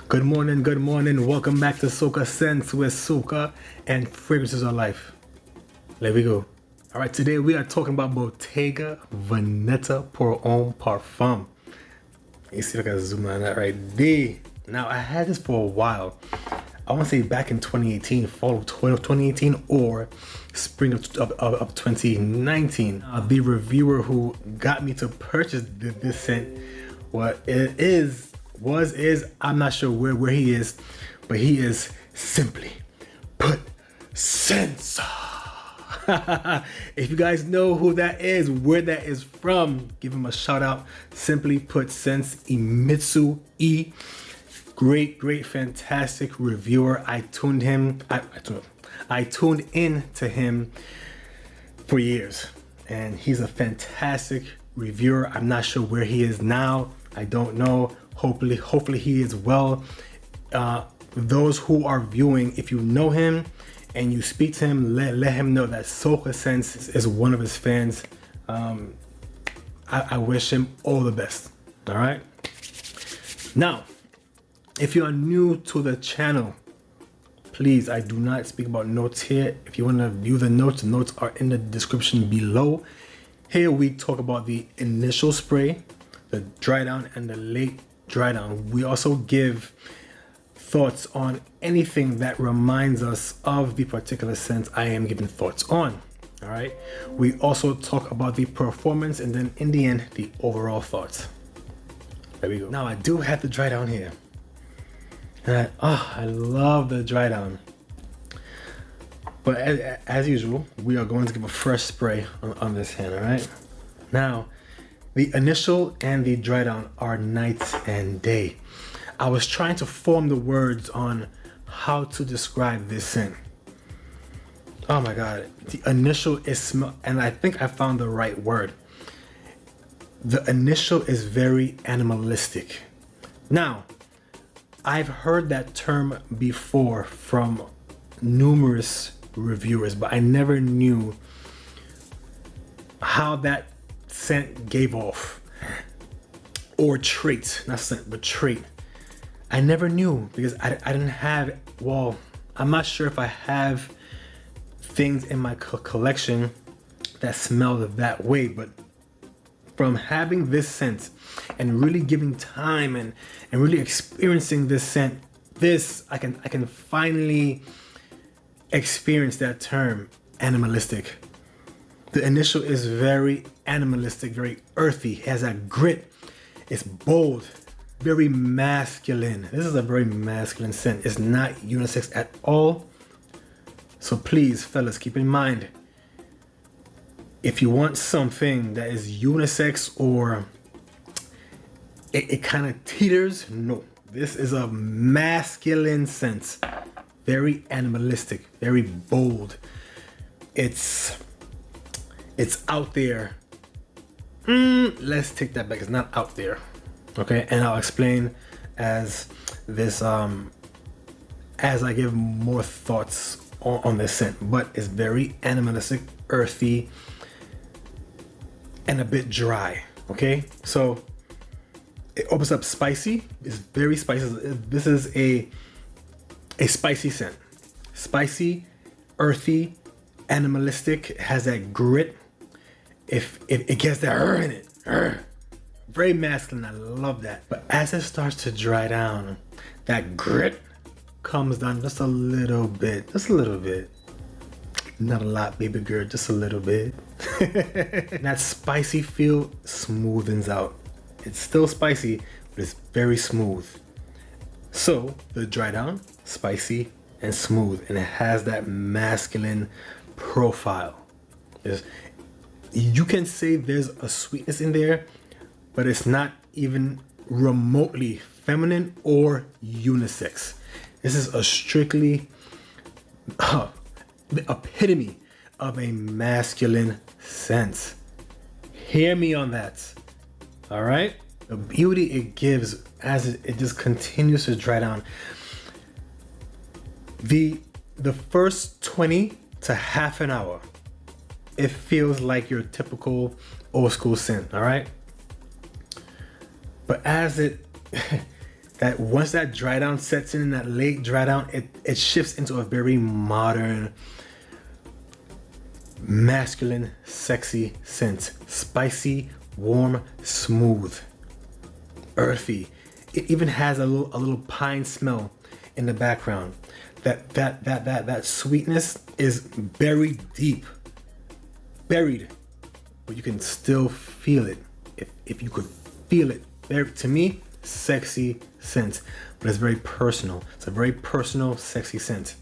Good morning. Welcome back to Soca Scents, where Soca and fragrances are life. There we go. All right, today we are talking about Bottega Veneta pour Homme Parfum. You see, look, I can zoom on that right there. Now, I had this for a while. I want to say back in 2018, fall of 2018 or spring of 2019. The reviewer who got me to purchase this scent, I'm not sure where he is, but he is simply put sense. If you guys know who that is, where that is from, give him a shout out. Simply put sense, Imitsu E. Great, fantastic reviewer. I tuned in to him for years, and he's a fantastic reviewer. I'm not sure where he is now. I don't know. Hopefully he is well. Those who are viewing, if you know him and you speak to him, let him know that Soca Sense is one of his fans. I wish him all the best. All right. Now, if you are new to the channel, please, I do not speak about notes here. If you want to view the notes are in the description below. Here we talk about the initial spray, the dry down, and the late dry down. We also give thoughts on anything that reminds us of the particular scent I am giving thoughts on. All right. We also talk about the performance, and then in the end, the overall thoughts. There we go. Now I do have the dry down here. And I love the dry down. But as usual, we are going to give a fresh spray on this hand. All right. Now, the initial and the dry down are night and day. I was trying to form the words on how to describe this scent. Oh my God. The initial is smell, and I think I found the right word. The initial is very animalistic. Now, I've heard that term before from numerous reviewers, but I never knew how that scent gave off, or trait, not scent, but trait. I never knew because I didn't have, well, I'm not sure if I have things in my collection that smell that way, but from having this scent and really giving time and really experiencing this scent, I can finally experience that term, animalistic. The initial is very animalistic, very earthy. It has that grit. It's bold, very masculine. This is a very masculine scent. It's not unisex at all. So please, fellas, keep in mind, if you want something that is unisex or it kind of teeters, no. This is a masculine scent. Very animalistic, very bold. It's out there. Let's take that back. It's not out there. Okay, and I'll explain as this as I give more thoughts on this scent. But it's very animalistic, earthy, and a bit dry. Okay, so it opens up spicy. It's very spicy. This is a spicy scent. Spicy, earthy, animalistic. It has that grit. If it gets that in it, very masculine. I love that. But as it starts to dry down, that grit comes down just a little bit, not a lot, baby girl, just a little bit. And that spicy feel smoothens out. It's still spicy, but it's very smooth. So the dry down, spicy and smooth, and it has that masculine profile. You can say there's a sweetness in there, but it's not even remotely feminine or unisex. This is a strictly the epitome of a masculine scent. Hear me on that. All right? The beauty it gives as it just continues to dry down. The first 20 to half an hour, it feels like your typical old school scent, all right? But as it that once that dry down sets in, that late dry down, it shifts into a very modern, masculine, sexy scent. Spicy, warm, smooth, earthy. It even has a little pine smell in the background. That sweetness is buried deep, buried, but you can still feel it. If you could feel it, to me, sexy scent, but it's very personal. It's a very personal, sexy scent.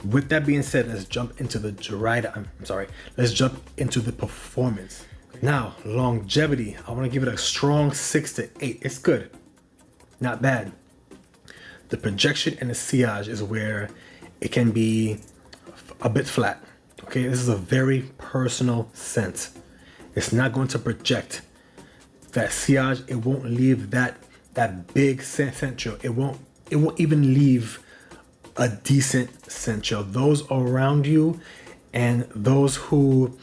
With that being said, let's jump into the let's jump into the performance. Now, longevity, I want to give it a strong 6 to 8. It's good, not bad. The projection and the sillage is where it can be a bit flat. Okay, this is a very personal scent. It's not going to project. That sillage, it won't leave that big scent trail. It won't even leave a decent scent trail. Those around you and those who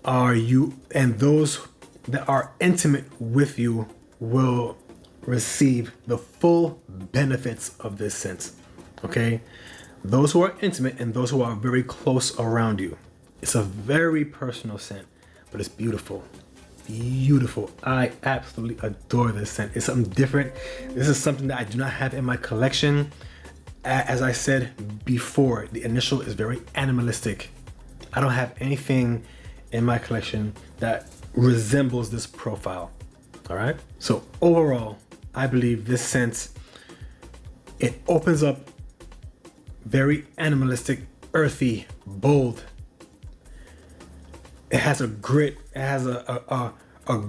are you and those that are intimate with you will receive the full benefits of this scent. Okay, those who are intimate and those who are very close around you. It's a very personal scent, but it's beautiful. Beautiful. I absolutely adore this scent. It's something different. This is something that I do not have in my collection. As I said before, the initial is very animalistic. I don't have anything in my collection that resembles this profile. All right, so overall, I believe this scent, it opens up very animalistic, earthy, bold. It has a grit, it has a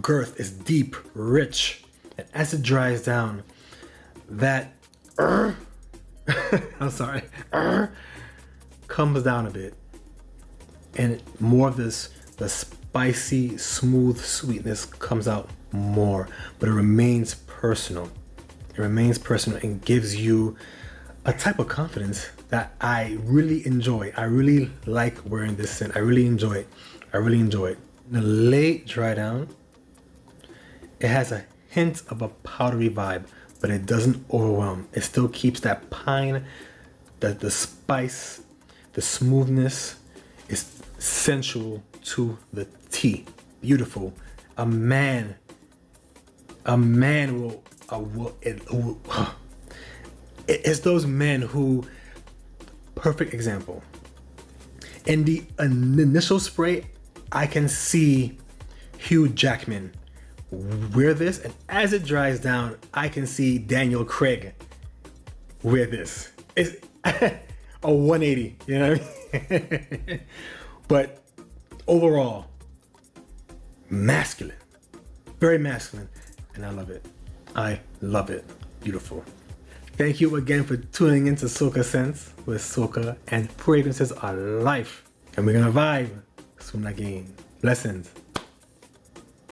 girth, it's deep, rich. And as it dries down, that I'm sorry, comes down a bit. And more of the spicy, smooth sweetness comes out more, but it remains personal. It remains personal and gives you a type of confidence that I really enjoy. I really like wearing this scent. I really enjoy it. I really enjoy it. In the late dry down, it has a hint of a powdery vibe, but it doesn't overwhelm. It still keeps that pine, the spice, the smoothness. Is sensual to the T. Beautiful. A man will it's those men who, perfect example. In the initial spray, I can see Hugh Jackman wear this, and as it dries down, I can see Daniel Craig wear this. It's a 180, you know what I mean? But overall, masculine, very masculine, and I love it. I love it. Beautiful. Thank you again for tuning into Soca Scents, where Soca and fragrances are life. And we're gonna vibe soon again. Blessings.